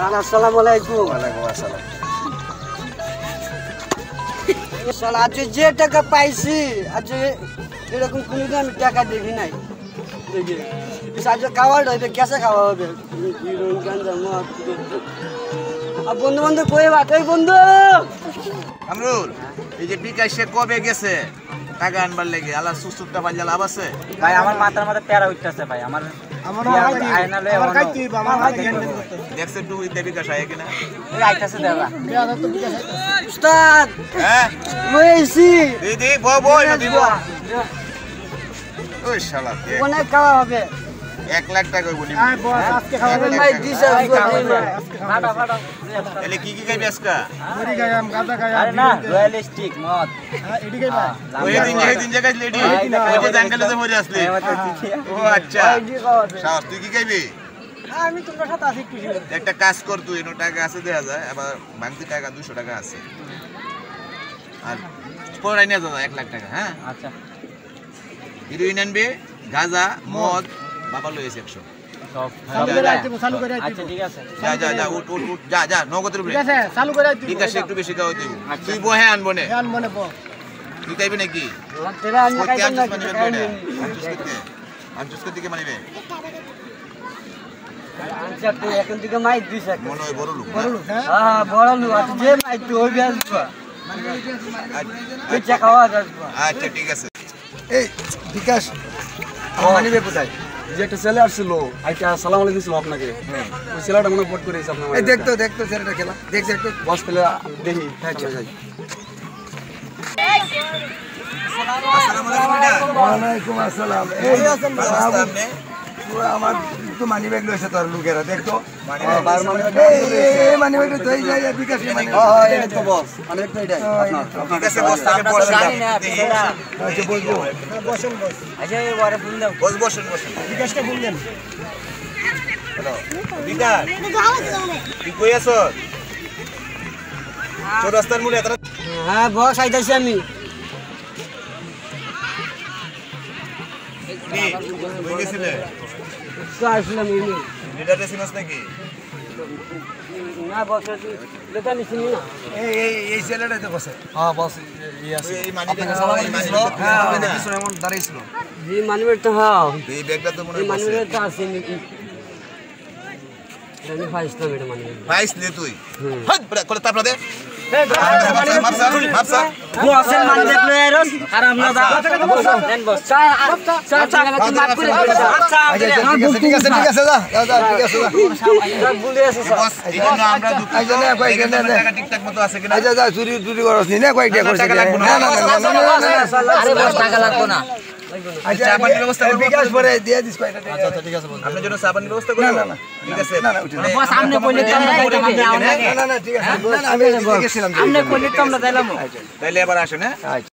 আসসালামু আলাইকুম। ওয়ালাইকুম আসসালাম। শালা আজ যে টাকা পাইছি আজ এরকম কোনোদিন আমি টাকা দেখি নাই। দেখি আজ খাওয়া হবে, কেসে খাওয়া হবে, বন্ধু বান্ধব কয়ে বাদ। এই বন্ধু কামরুল, এই যে বিকাশ সে কবে গেছে টাকা আনবার লেগে? আল্লাহ সুসুরটা বাজা লাভ আছে ভাই? আমার মাথার মধ্যে প্যারা উঠতেছে ভাই। আমার দেখছে টু ইতে বিকাশ আয় কিনা? আইতাছে দাদা। উস্তাদ হ্যাঁ লইছি দিদি বউ বউ দিব। ওই শালা অনেক খাওয়া হবে। 1 লাখ টাকা বলি। ভাই দিছে ফাটা ফাটা। তাহলে কি খাইবি আজকে? আরে না, রয়্যাল স্টিক মদ। ওই দিন জায়গায় লেডি ওই যে জঙ্গলে যে মরে আসলে। ও আচ্ছা শাবাশ। তুই কি খাইবি? আমি তোমার সাথে আছি একটু। একটা কাজ কর, তুই এনো টাকা আছে দেয়া যায়, আবার বাংতি টাকা 200 টাকা আছে, আর পরে নিয়ে যাও 1 লাখ টাকা। হ্যাঁ আচ্ছা, হিরোইন আনবে, গাঁজা, মদ, বাবা লইছে 100। সব চালু করে আচ্ছা ঠিক আছে। যা যা যা উঠ উঠ উঠ, যা যা নগদের উপরে। ঠিক আছে চালু করে দিই। ঠিক আছে, একটু বেশি খাওয়া দিব। তুই বহে আনবো না, মনে পড় তুই খাইবি নাকি? তেরা আমি করতে খাইতাম না। আনজুস মানিবে কয়টা? আনজুস করতে কি মানিবে? আচ্ছা তুই এখন থেকে মাইক দিছ। মনে হয় বড় লোক। হ্যাঁ বড় লোক আছে, যে মাইক তুই ওই আসব। তুই চা খাওয়া আসব। আচ্ছা ঠিক আছে। এই বিকাশ মানিবে কোথায়? যে একটা ছেলে আসছিল আইটা সালাম আলাইকুম ছিল আপনাকে, ওই ছেলেটা মনে ভোট করেছে আপনার। এই দেখতো দেখতো ছেলেটা খেলা দেখছে একটু বস পেলে দেখি। আচ্ছা যাই। আসসালামু আলাইকুম বেটা। ওয়ালাইকুম আসসালাম। এই অবস্থা আপনি? আমার তো মানি ব্যাগ লইছে তোর লোকেরা দেখতো বার মানে এই মানি ব্যাগ তো এই যে বিকাশ মানি হ্যাঁ এটা তো বস আমি একটা এটাই ঠিক আছে বস, তাকে বসেন। জানি না আপনি সেটা। আচ্ছা বলবো আচ্ছা এই ওরে ফোন দাও। বস বসেন বসেন। বিকাশকে ফোন দেন। হ্যালো বিকাশ, তুই কই আছো? চৌরাস্তার মোড়ে এত হ্যাঁ বস আইতাছি আমি। কি কই গেছিলে? তো আসলাম এই লিডার রেসিমাস নাকি? না বস লেটা নিছিনি না। এই ছেলেটাই তো বসে হ্যাঁ বস এই আছে। এই মানিব্যাগ আপনাকে সালাম আলাইকুম ছিল। হ্যাঁ, আপনি কিছু এমন দাঁড়াইছিল। জি মানিবের তো হ্যাঁ এই ব্যাগটা তো মনে এই হয় বসে। মানিবের তো আছে নাকি? আমি ফাইসলাম এটা মানিবের। ভাইস লে তুই হট বড় করে তাপলা দে। মাপসা বসের মান দেখলো এরস আরাম না দা। দেন বস। স্যার টাকা কি মাফ করে দিন স্যার। আচ্ছা ঠিক আছে ঠিক আছে যা যা ঠিক আছে যা স্যার ভুলে আছে স্যার। বস, এই জন্য আমরা দুঃখ আচ্ছা, না, কয়েক এই জন্য না, না। টাকা ঠিকঠাক মতো আছে কিনা? আচ্ছা যা চুরি চুরি করছ নি না কয়েকটা করছিস টাকা লাগবে না। না না না না আরে বস টাকা লাগবে না। আচ্ছা চা পানির ব্যবস্থা করবো? বিকাশ পরে দিয়ে দিস কয়টা আচ্ছা ঠিক আছে বস। আপনার জন্য চা পানির ব্যবস্থা করব? না, না, ঠিক আছে। না, না, উঠে মানে বস সামনে কইলে তো আমরা করে যাইতাম দিবেন, না। হ্যাঁ? না না ঠিক আছে না, না, আমি দেখেছিলাম সামনে কইলে তো আমরা যাইলাম। তাইলে এবার আসেন, হ্যাঁ? আচ্ছা